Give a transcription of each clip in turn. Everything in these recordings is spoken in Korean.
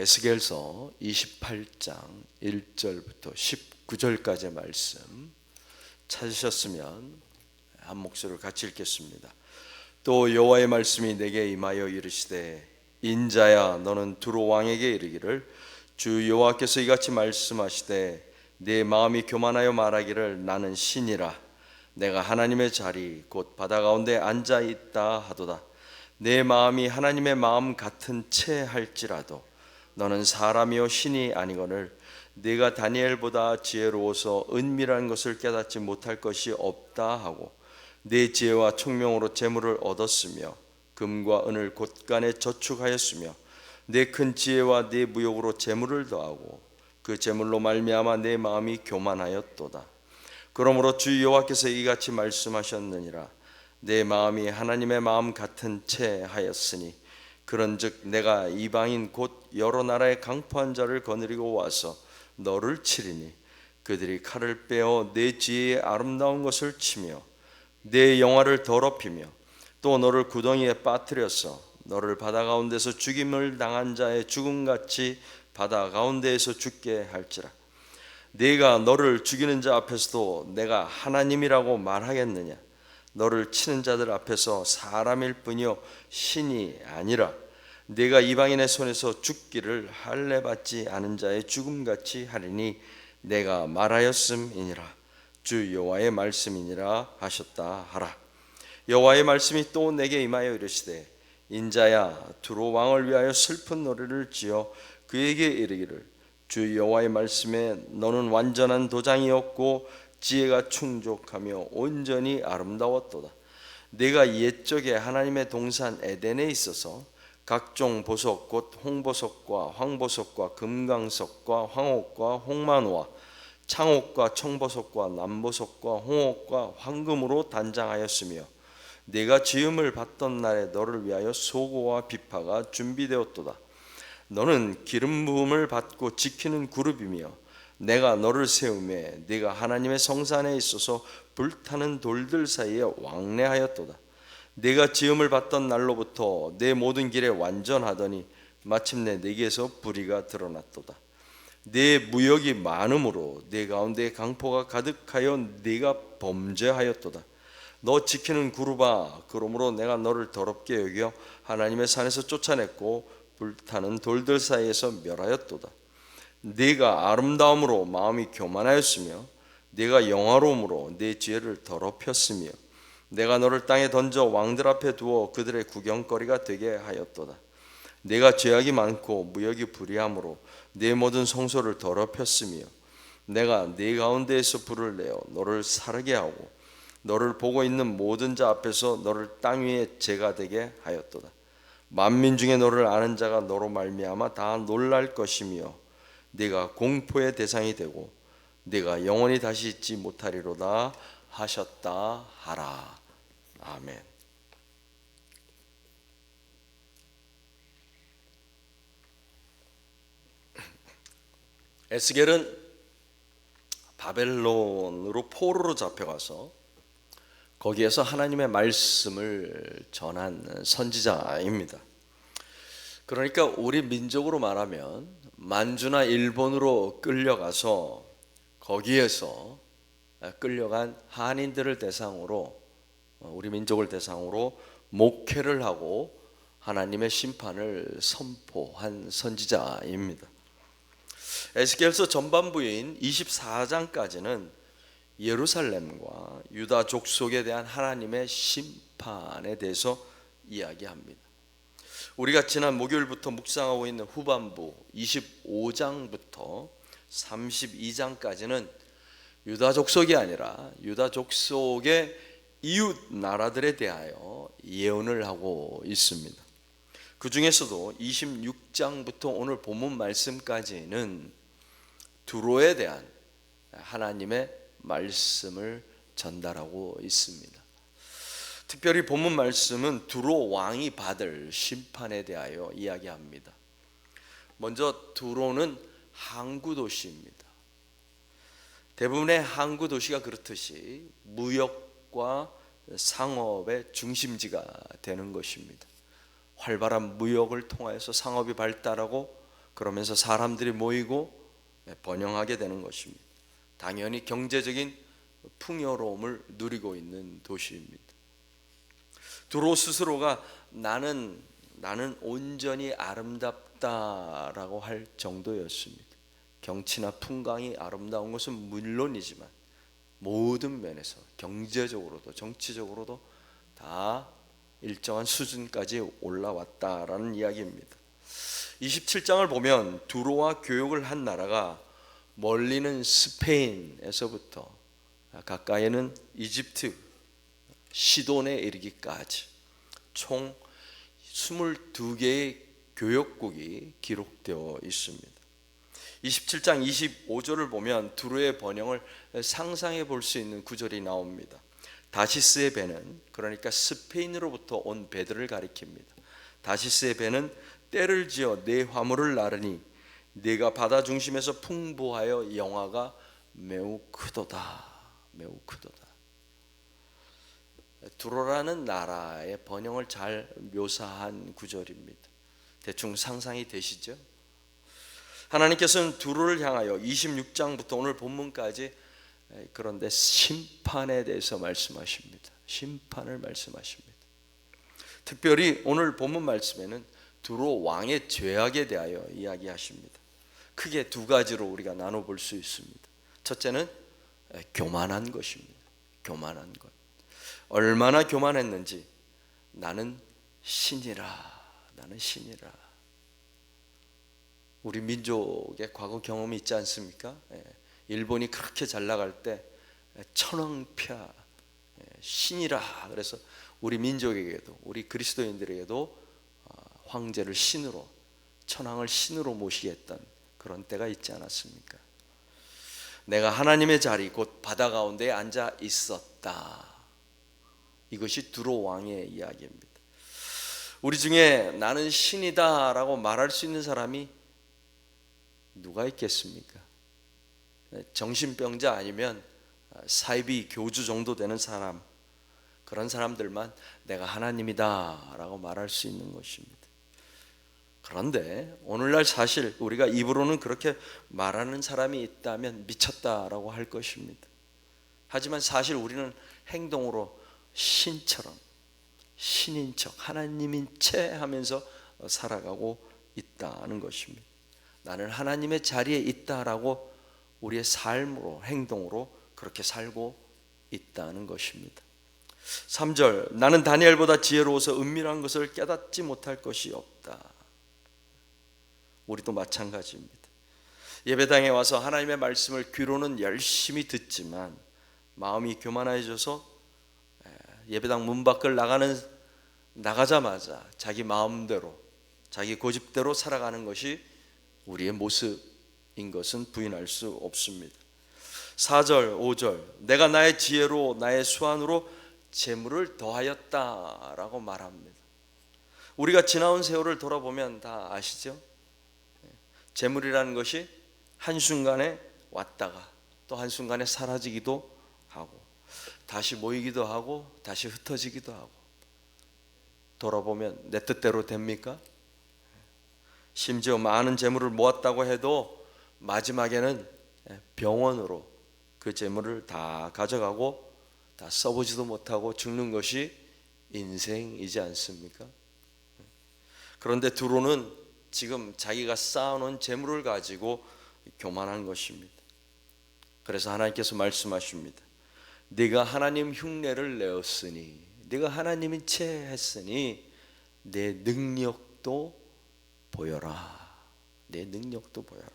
에스겔서 28장 1절부터 19절까지의 말씀 찾으셨으면 한 목소리로 같이 읽겠습니다. 또 여호와의 말씀이 내게 임하여 이르시되 인자야 너는 두로 왕에게 이르기를 주 여호와께서 이같이 말씀하시되 내 마음이 교만하여 말하기를 나는 신이라 내가 하나님의 자리 곧 바다 가운데 앉아 있다 하도다. 내 마음이 하나님의 마음 같은 채 할지라도 너는 사람이요 신이 아니거늘 네가 다니엘보다 지혜로워서 은밀한 것을 깨닫지 못할 것이 없다 하고 내 지혜와 총명으로 재물을 얻었으며 금과 은을 곳간에 저축하였으며 내 큰 지혜와 내 무역으로 재물을 더하고 그 재물로 말미암아 내 마음이 교만하였도다. 그러므로 주 여호와께서 이같이 말씀하셨느니라. 내 마음이 하나님의 마음 같은 채 하였으니 그런즉 내가 이방인 곧 여러 나라의 강포한 자를 거느리고 와서 너를 치리니 그들이 칼을 빼어 내 지혜의 아름다운 것을 치며 내 영화를 더럽히며 또 너를 구덩이에 빠뜨려서 너를 바다 가운데서 죽임을 당한 자의 죽음같이 바다 가운데에서 죽게 할지라. 네가 너를 죽이는 자 앞에서도 내가 하나님이라고 말하겠느냐? 너를 치는 자들 앞에서 사람일 뿐이요 신이 아니라 네가 이방인의 손에서 죽기를 할례 받지 않은 자의 죽음같이 하리니 내가 말하였음이니라. 주 여호와의 말씀이니라 하셨다 하라. 여호와의 말씀이 또 내게 임하여 이르시되 인자야 두로 왕을 위하여 슬픈 노래를 지어 그에게 이르기를 주 여호와의 말씀에 너는 완전한 도장이었고 지혜가 충족하며 온전히 아름다웠도다. 네가 옛적에 하나님의 동산 에덴에 있어서 각종 보석 곧 홍보석과 황보석과 금강석과 황옥과 홍만호와 창옥과 청보석과 남보석과 홍옥과 황금으로 단장하였으며 네가 지음을 받던 날에 너를 위하여 소고와 비파가 준비되었도다. 너는 기름 부음을 받고 지키는 그룹이며 내가 너를 세우매 네가 하나님의 성산에 있어서 불타는 돌들 사이에 왕래하였도다. 네가 지음을 받던 날로부터 내 모든 길에 완전하더니 마침내 네게서 불의가 드러났도다. 네 무역이 많음으로 네 가운데 강포가 가득하여 네가 범죄하였도다. 너 지키는 그룹아, 그러므로 내가 너를 더럽게 여겨 하나님의 산에서 쫓아냈고 불타는 돌들 사이에서 멸하였도다. 네가 아름다움으로 마음이 교만하였으며 네가 영화로움으로 네 지혜를 더럽혔으며 내가 너를 땅에 던져 왕들 앞에 두어 그들의 구경거리가 되게 하였도다. 네가 죄악이 많고 무역이 불의함으로 네 모든 성소를 더럽혔으며 내가 네 가운데에서 불을 내어 너를 사르게 하고 너를 보고 있는 모든 자 앞에서 너를 땅 위에 재가 되게 하였도다. 만민 중에 너를 아는 자가 너로 말미암아 다 놀랄 것이며 네가 공포의 대상이 되고 네가 영원히 다시 있지 못하리로다 하셨다 하라. 아멘. 에스겔은 바벨론으로 포로로 잡혀가서 거기에서 하나님의 말씀을 전한 선지자입니다. 그러니까 우리 민족으로 말하면 만주나 일본으로 끌려가서 거기에서 끌려간 한인들을 대상으로 우리 민족을 대상으로 목회를 하고 하나님의 심판을 선포한 선지자입니다. 에스겔서 전반부인 24장까지는 예루살렘과 유다 족속에 대한 하나님의 심판에 대해서 이야기합니다. 우리가 지난 목요일부터 묵상하고 있는 후반부 25장부터 32장까지는 유다 족속이 아니라 유다 족속의 이웃 나라들에 대하여 예언을 하고 있습니다. 그 중에서도 26장부터 오늘 본문 말씀까지는 두로에 대한 하나님의 말씀을 전달하고 있습니다. 특별히 본문 말씀은 두로 왕이 받을 심판에 대하여 이야기합니다. 먼저 두로는 항구 도시입니다. 대부분의 항구 도시가 그렇듯이 무역과 상업의 중심지가 되는 것입니다. 활발한 무역을 통하여서 상업이 발달하고 그러면서 사람들이 모이고 번영하게 되는 것입니다. 당연히 경제적인 풍요로움을 누리고 있는 도시입니다. 두로 스스로가 나는 온전히 아름답다라고 할 정도였습니다. 경치나 풍광이 아름다운 것은 물론이지만 모든 면에서 경제적으로도 정치적으로도 다 일정한 수준까지 올라왔다라는 이야기입니다. 27장을 보면 두로와 교역을 한 나라가 멀리는 스페인에서부터 가까이는 이집트, 시돈에 이르기까지 총 22개의 교역국이 기록되어 있습니다. 27장 25절을 보면 두로의 번영을 상상해 볼 수 있는 구절이 나옵니다. 다시스의 배는, 그러니까 스페인으로부터 온 배들을 가리킵니다. 다시스의 배는 때를 지어 내 화물을 나르니 네가 바다 중심에서 풍부하여 영화가 매우 크도다. 매우 크도다. 두로라는 나라의 번영을 잘 묘사한 구절입니다. 대충 상상이 되시죠? 하나님께서는 두로를 향하여 26장부터 오늘 본문까지 그런데 심판에 대해서 말씀하십니다. 심판을 말씀하십니다. 특별히 오늘 본문 말씀에는 두로 왕의 죄악에 대하여 이야기하십니다. 크게 두 가지로 우리가 나눠볼 수 있습니다. 첫째는 교만한 것입니다. 교만한 것. 얼마나 교만했는지 나는 신이라. 나는 신이라. 우리 민족의 과거 경험이 있지 않습니까? 일본이 그렇게 잘 나갈 때 천황폐하 신이라. 그래서 우리 민족에게도 우리 그리스도인들에게도 황제를 신으로, 천황을 신으로 모시게 했던 그런 때가 있지 않았습니까? 내가 하나님의 자리 곧 바다 가운데에 앉아 있었다. 이것이 두로 왕의 이야기입니다. 우리 중에 나는 신이다 라고 말할 수 있는 사람이 누가 있겠습니까? 정신병자 아니면 사이비 교주 정도 되는 사람, 그런 사람들만 내가 하나님이다 라고 말할 수 있는 것입니다. 그런데 오늘날 사실 우리가 입으로는 그렇게 말하는 사람이 있다면 미쳤다라고 할 것입니다. 하지만 사실 우리는 행동으로 신처럼, 신인 척, 하나님인 채 하면서 살아가고 있다는 것입니다. 나는 하나님의 자리에 있다라고 우리의 삶으로, 행동으로 그렇게 살고 있다는 것입니다. 3절, 나는 다니엘보다 지혜로워서 은밀한 것을 깨닫지 못할 것이 없다. 우리도 마찬가지입니다. 예배당에 와서 하나님의 말씀을 귀로는 열심히 듣지만 마음이 교만해져서 예배당 문 밖을 나가자마자 자기 마음대로, 자기 고집대로 살아가는 것이 우리의 모습인 것은 부인할 수 없습니다. 4절, 5절, 내가 나의 지혜로 나의 수완으로 재물을 더하였다라고 말합니다. 우리가 지나온 세월을 돌아보면 다 아시죠? 재물이라는 것이 한순간에 왔다가 또 한순간에 사라지기도 하고 다시 모이기도 하고 다시 흩어지기도 하고, 돌아보면 내 뜻대로 됩니까? 심지어 많은 재물을 모았다고 해도 마지막에는 병원으로 그 재물을 다 가져가고 다 써보지도 못하고 죽는 것이 인생이지 않습니까? 그런데 두로는 지금 자기가 쌓아놓은 재물을 가지고 교만한 것입니다. 그래서 하나님께서 말씀하십니다. 네가 하나님 흉내를 내었으니, 네가 하나님인 채 했으니 내 능력도 보여라. 내 능력도 보여라.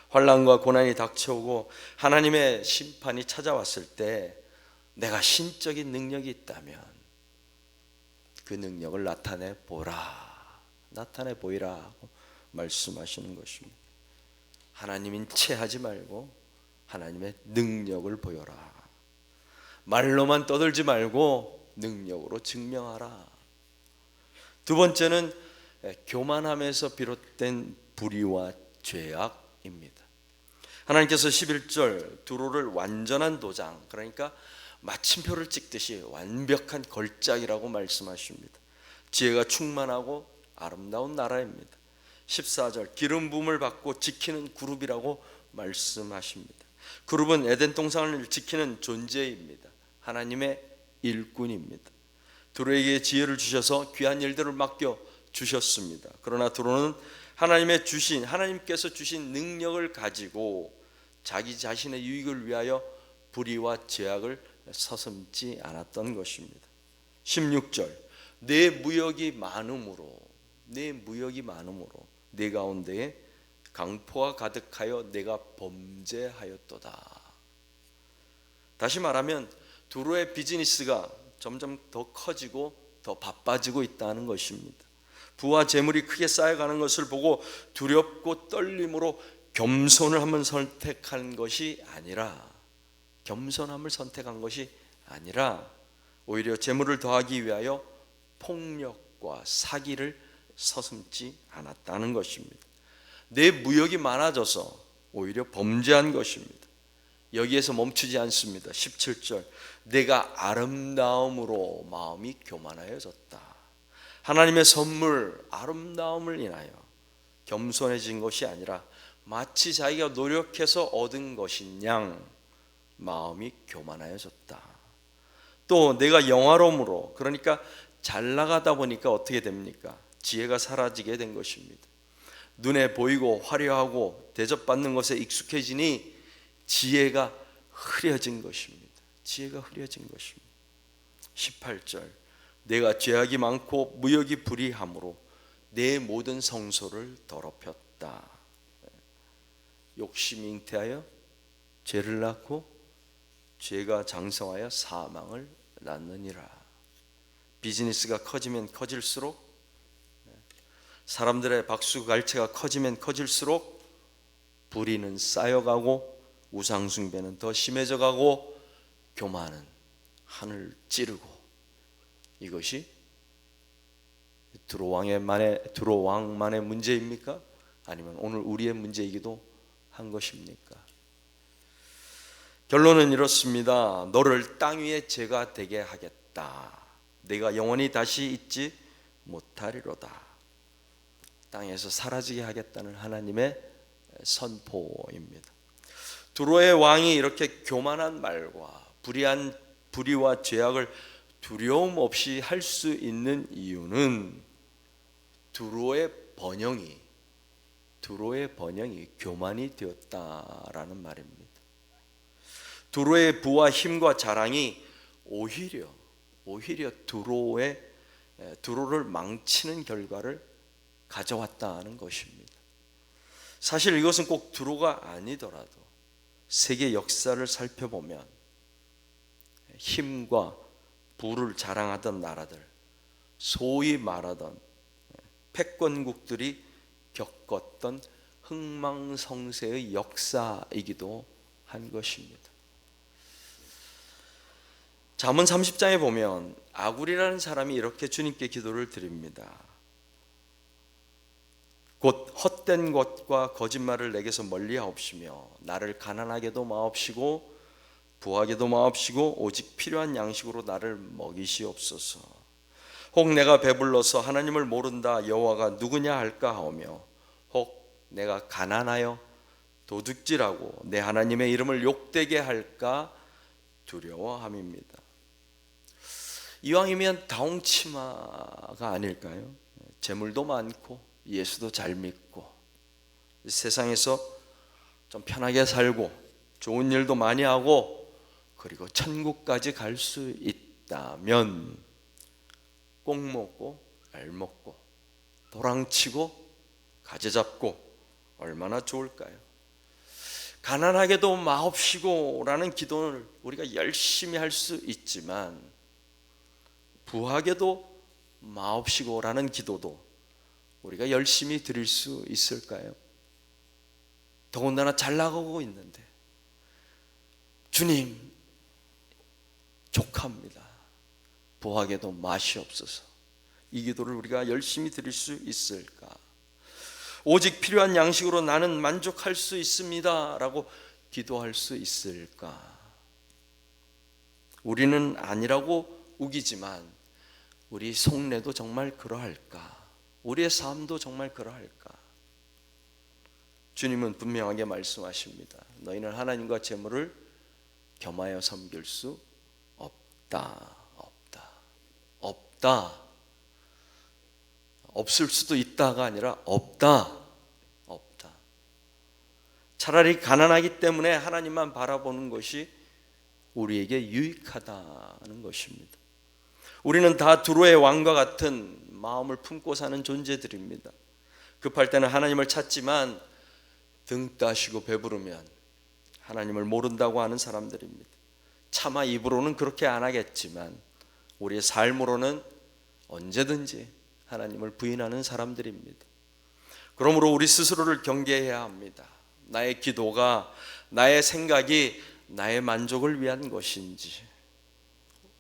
환난과 고난이 닥쳐오고 하나님의 심판이 찾아왔을 때 내가 신적인 능력이 있다면 그 능력을 나타내 보라. 나타내 보이라고 말씀하시는 것입니다. 하나님인 채 하지 말고 하나님의 능력을 보여라. 말로만 떠들지 말고 능력으로 증명하라. 두 번째는 교만함에서 비롯된 불의와 죄악입니다. 하나님께서 11절 두로를 완전한 도장, 그러니까 마침표를 찍듯이 완벽한 걸작이라고 말씀하십니다. 지혜가 충만하고 아름다운 나라입니다. 14절 기름 부음을 받고 지키는 그룹이라고 말씀하십니다. 그룹은 에덴 동산을 지키는 존재입니다. 하나님의 일꾼입니다. 두로에게 지혜를 주셔서 귀한 일들을 맡겨 주셨습니다. 그러나 두로는 하나님께서 주신 능력을 가지고 자기 자신의 유익을 위하여 불의와 죄악을 서슴지 않았던 것입니다. 16절 내 무역이 많음으로 내 가운데에 강포가 가득하여 내가 범죄하였도다. 다시 말하면 두로의 비즈니스가 점점 더 커지고 더 바빠지고 있다는 것입니다. 부와 재물이 크게 쌓여가는 것을 보고 두렵고 떨림으로 겸손함을 선택한 것이 아니라 오히려 재물을 더하기 위하여 폭력과 사기를 서슴지 않았다는 것입니다. 내 무역이 많아져서 오히려 범죄한 것입니다. 여기에서 멈추지 않습니다. 17절 내가 아름다움으로 마음이 교만하여졌다. 하나님의 선물 아름다움을 인하여 겸손해진 것이 아니라 마치 자기가 노력해서 얻은 것인 양 마음이 교만하여졌다. 또 내가 영화로움으로, 그러니까 잘 나가다 보니까 어떻게 됩니까? 지혜가 사라지게 된 것입니다. 눈에 보이고 화려하고 대접받는 것에 익숙해지니 지혜가 흐려진 것입니다. 18절 내가 죄악이 많고 무역이 불의함으로 내 모든 성소를 더럽혔다. 욕심이 잉태하여 죄를 낳고 죄가 장성하여 사망을 낳느니라. 비즈니스가 커지면 커질수록, 사람들의 박수갈채가 커지면 커질수록 불의는 쌓여가고 우상숭배는 더 심해져가고 교만은 하늘 찌르고, 이것이 두로왕만의 문제입니까? 아니면 오늘 우리의 문제이기도 한 것입니까? 결론은 이렇습니다. 너를 땅 위에 죄가 되게 하겠다. 내가 영원히 다시 잊지 못하리로다. 땅에서 사라지게 하겠다는 하나님의 선포입니다. 두로의 왕이 이렇게 교만한 말과 불의와 죄악을 두려움 없이 할 수 있는 이유는 두로의 번영이 교만이 되었다라는 말입니다. 두로의 부와 힘과 자랑이 오히려 두로를 망치는 결과를 가져왔다는 것입니다. 사실 이것은 꼭 두로가 아니더라도 세계 역사를 살펴보면 힘과 부를 자랑하던 나라들, 소위 말하던 패권국들이 겪었던 흥망성쇠의 역사이기도 한 것입니다. 잠언 30장에 보면 아굴이라는 사람이 이렇게 주님께 기도를 드립니다. 곧 헛된 것과 거짓말을 내게서 멀리하옵시며 나를 가난하게도 마옵시고 부하게도 마옵시고 오직 필요한 양식으로 나를 먹이시옵소서. 혹 내가 배불러서 하나님을 모른다 여호와가 누구냐 할까 하오며 혹 내가 가난하여 도둑질하고 내 하나님의 이름을 욕되게 할까 두려워함입니다. 이왕이면 다홍치마가 아닐까요? 재물도 많고 예수도 잘 믿고 세상에서 좀 편하게 살고 좋은 일도 많이 하고 그리고 천국까지 갈 수 있다면 꼭 먹고 알 먹고 도랑치고 가재 잡고 얼마나 좋을까요? 가난하게도 마옵시고 라는 기도를 우리가 열심히 할 수 있지만 부하게도 마옵시고 라는 기도도 우리가 열심히 드릴 수 있을까요? 더군다나 잘 나가고 있는데 주님 족합니다. 부하게도 마시옵소서. 이 기도를 우리가 열심히 드릴 수 있을까? 오직 필요한 양식으로 나는 만족할 수 있습니다 라고 기도할 수 있을까? 우리는 아니라고 우기지만 우리 속내도 정말 그러할까? 우리의 삶도 정말 그러할까? 주님은 분명하게 말씀하십니다. 너희는 하나님과 재물을 겸하여 섬길 수 없다. 없다. 없을 수도 있다가 아니라 없다. 차라리 가난하기 때문에 하나님만 바라보는 것이 우리에게 유익하다는 것입니다. 우리는 다 두로의 왕과 같은 마음을 품고 사는 존재들입니다. 급할 때는 하나님을 찾지만 등 따시고 배부르면 하나님을 모른다고 하는 사람들입니다. 차마 입으로는 그렇게 안 하겠지만 우리의 삶으로는 언제든지 하나님을 부인하는 사람들입니다. 그러므로 우리 스스로를 경계해야 합니다. 나의 기도가, 나의 생각이 나의 만족을 위한 것인지,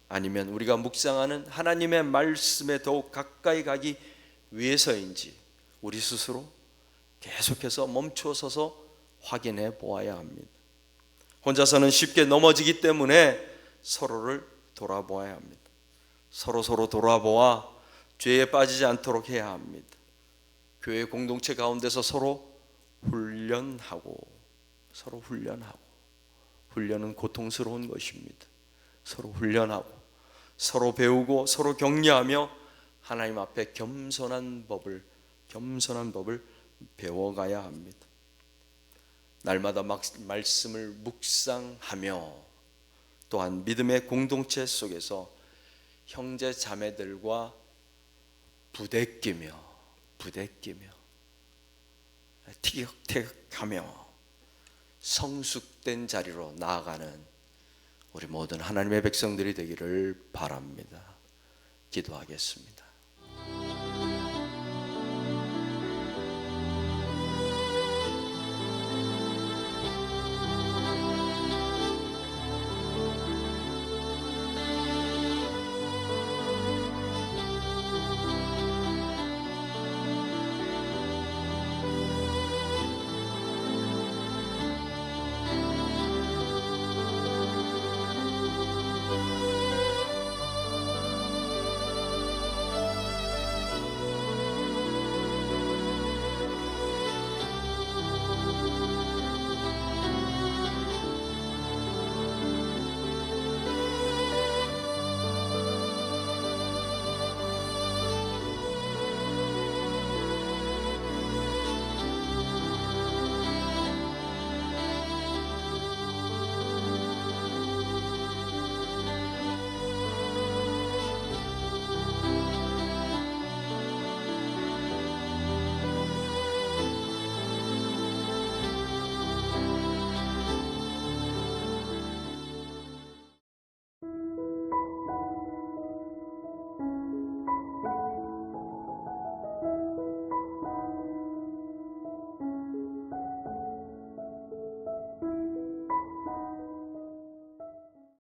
아니면 우리가 묵상하는 하나님의 말씀에 더욱 가까이 가기 위해서인지 우리 스스로 계속해서 멈추어서서 확인해 보아야 합니다. 혼자서는 쉽게 넘어지기 때문에 서로를 돌아보아야 합니다. 서로 돌아보아 죄에 빠지지 않도록 해야 합니다. 교회 공동체 가운데서 서로 훈련하고 훈련은 고통스러운 것입니다. 서로 훈련하고 서로 배우고 서로 격려하며 하나님 앞에 겸손한 법을 배워가야 합니다. 날마다 말씀을 묵상하며 또한 믿음의 공동체 속에서 형제 자매들과 부대끼며 티격태격하며 성숙된 자리로 나아가는 우리 모든 하나님의 백성들이 되기를 바랍니다. 기도하겠습니다.